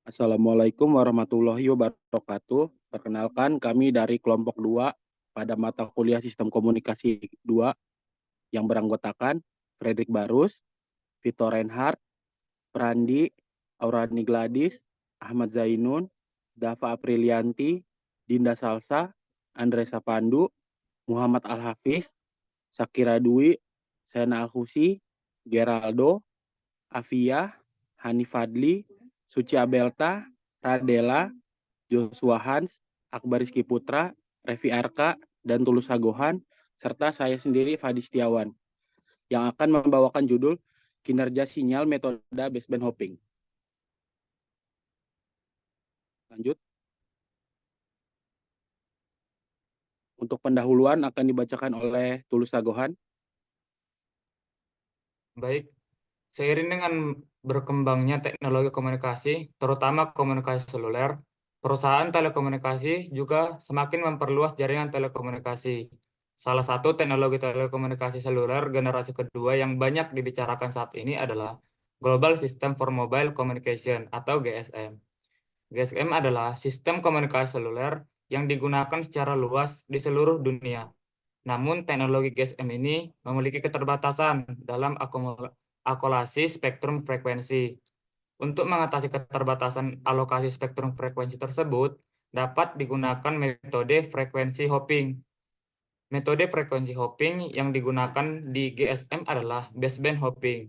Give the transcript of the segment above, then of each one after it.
Assalamualaikum warahmatullahi wabarakatuh. Perkenalkan, kami dari kelompok 2 pada mata kuliah Sistem Komunikasi 2 yang beranggotakan Fredrik Barus, Vito Reinhardt, Prandi, Aurani Gladys, Ahmad Zainun, Dava Aprilianti, Dinda Salsa, Andresa Pandu, Muhammad Al-Hafiz, Sakira Dwi, Sena Al-Husi, Geraldo, Afia, Hani Fadli, Suci Abelta, Radela, Joshua Hans, Akbar Rizky Putra, Revi Arka, dan Tulus Hagohan, serta saya sendiri Fadi Setiawan, yang akan membawakan judul Kinerja Sinyal Metode Baseband Hopping. Lanjut. Untuk pendahuluan akan dibacakan oleh Tulus Hagohan. Baik, seiring dengan berkembangnya teknologi komunikasi, terutama komunikasi seluler, perusahaan telekomunikasi juga semakin memperluas jaringan telekomunikasi. Salah satu teknologi telekomunikasi seluler generasi kedua yang banyak dibicarakan saat ini adalah Global System for Mobile Communication atau GSM. GSM adalah sistem komunikasi seluler yang digunakan secara luas di seluruh dunia. Namun, teknologi GSM ini memiliki keterbatasan dalam akulasi spektrum frekuensi. Untuk mengatasi keterbatasan alokasi spektrum frekuensi tersebut, dapat digunakan metode frekuensi hopping. Metode frekuensi hopping yang digunakan di GSM adalah baseband hopping.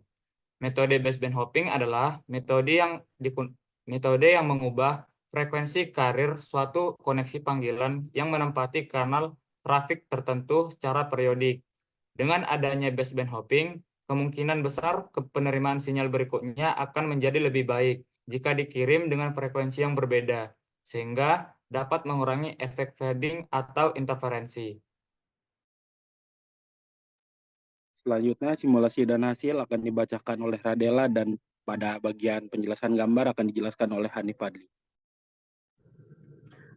Metode baseband hopping adalah metode yang mengubah frekuensi karir suatu koneksi panggilan yang menempati kanal trafik tertentu secara periodik. Dengan adanya baseband hopping, kemungkinan besar penerimaan sinyal berikutnya akan menjadi lebih baik jika dikirim dengan frekuensi yang berbeda, sehingga dapat mengurangi efek fading atau interferensi. Selanjutnya, simulasi dan hasil akan dibacakan oleh Radela dan pada bagian penjelasan gambar akan dijelaskan oleh Hani Fadli.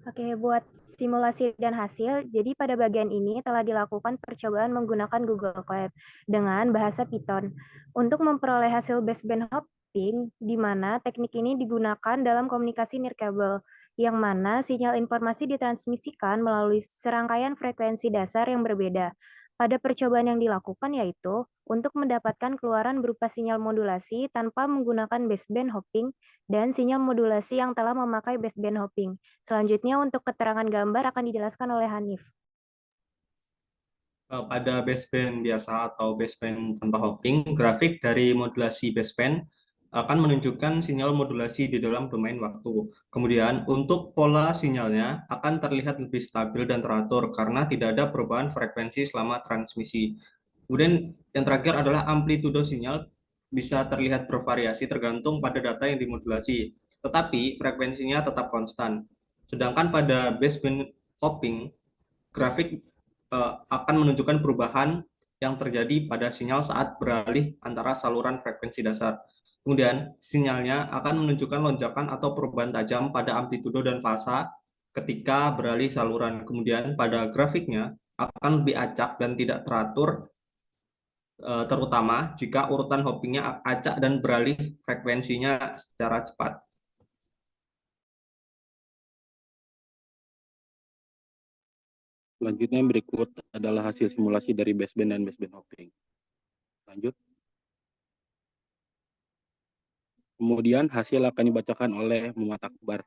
Oke, buat simulasi dan hasil, jadi pada bagian ini telah dilakukan percobaan menggunakan Google Colab dengan bahasa Python untuk memperoleh hasil baseband hopping, di mana teknik ini digunakan dalam komunikasi nirkabel, yang mana sinyal informasi ditransmisikan melalui serangkaian frekuensi dasar yang berbeda. Pada percobaan yang dilakukan yaitu untuk mendapatkan keluaran berupa sinyal modulasi tanpa menggunakan baseband hopping dan sinyal modulasi yang telah memakai baseband hopping. Selanjutnya untuk keterangan gambar akan dijelaskan oleh Hanif. Pada baseband biasa atau baseband tanpa hopping, grafik dari modulasi baseband akan menunjukkan sinyal modulasi di dalam domain waktu. Kemudian untuk pola sinyalnya akan terlihat lebih stabil dan teratur karena tidak ada perubahan frekuensi selama transmisi. Kemudian yang terakhir adalah amplitudo sinyal bisa terlihat bervariasi tergantung pada data yang dimodulasi, tetapi frekuensinya tetap konstan. Sedangkan pada baseband hopping, grafik akan menunjukkan perubahan yang terjadi pada sinyal saat beralih antara saluran frekuensi dasar. Kemudian, sinyalnya akan menunjukkan lonjakan atau perubahan tajam pada amplitudo dan fasa ketika beralih saluran. Kemudian, pada grafiknya akan lebih acak dan tidak teratur, terutama jika urutan hoppingnya acak dan beralih frekuensinya secara cepat. Selanjutnya berikut adalah hasil simulasi dari baseband dan baseband hopping. Lanjut. Kemudian hasil akan dibacakan oleh Muhammad Akbar.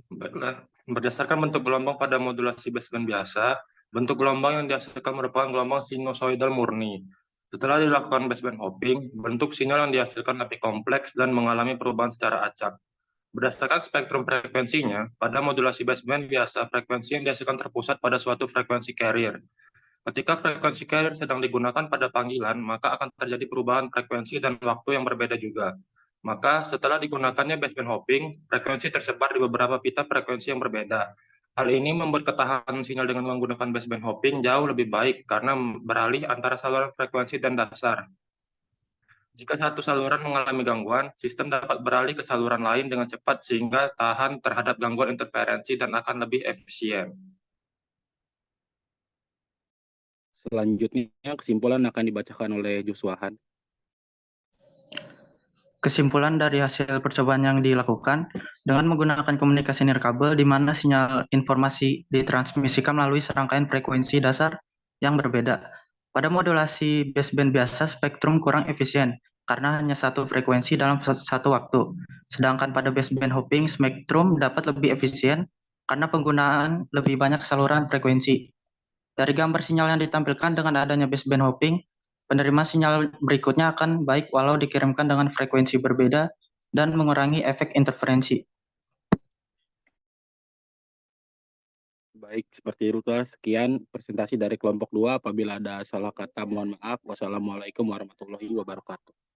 Baiklah, berdasarkan bentuk gelombang pada modulasi baseband biasa, bentuk gelombang yang dihasilkan merupakan gelombang sinusoidal murni. Setelah dilakukan baseband hopping, bentuk sinyal yang dihasilkan lebih kompleks dan mengalami perubahan secara acak. Berdasarkan spektrum frekuensinya, pada modulasi baseband biasa, frekuensi yang dihasilkan terpusat pada suatu frekuensi carrier. Ketika frekuensi carrier sedang digunakan pada panggilan, maka akan terjadi perubahan frekuensi dan waktu yang berbeda juga. Maka setelah digunakannya baseband hopping, frekuensi tersebar di beberapa pita frekuensi yang berbeda. Hal ini membuat ketahanan sinyal dengan menggunakan baseband hopping jauh lebih baik karena beralih antara saluran frekuensi dan dasar. Jika satu saluran mengalami gangguan, sistem dapat beralih ke saluran lain dengan cepat sehingga tahan terhadap gangguan interferensi dan akan lebih efisien. Selanjutnya kesimpulan akan dibacakan oleh Joshua Hans. Kesimpulan dari hasil percobaan yang dilakukan dengan menggunakan komunikasi nirkabel di mana sinyal informasi ditransmisikan melalui serangkaian frekuensi dasar yang berbeda. Pada modulasi baseband biasa, spektrum kurang efisien karena hanya satu frekuensi dalam satu waktu. Sedangkan pada baseband hopping, spektrum dapat lebih efisien karena penggunaan lebih banyak saluran frekuensi. Dari gambar sinyal yang ditampilkan dengan adanya baseband hopping, penerima sinyal berikutnya akan baik walau dikirimkan dengan frekuensi berbeda dan mengurangi efek interferensi. Baik, seperti itu. Sekian presentasi dari kelompok 2. Apabila ada salah kata, mohon maaf. Wassalamualaikum warahmatullahi wabarakatuh.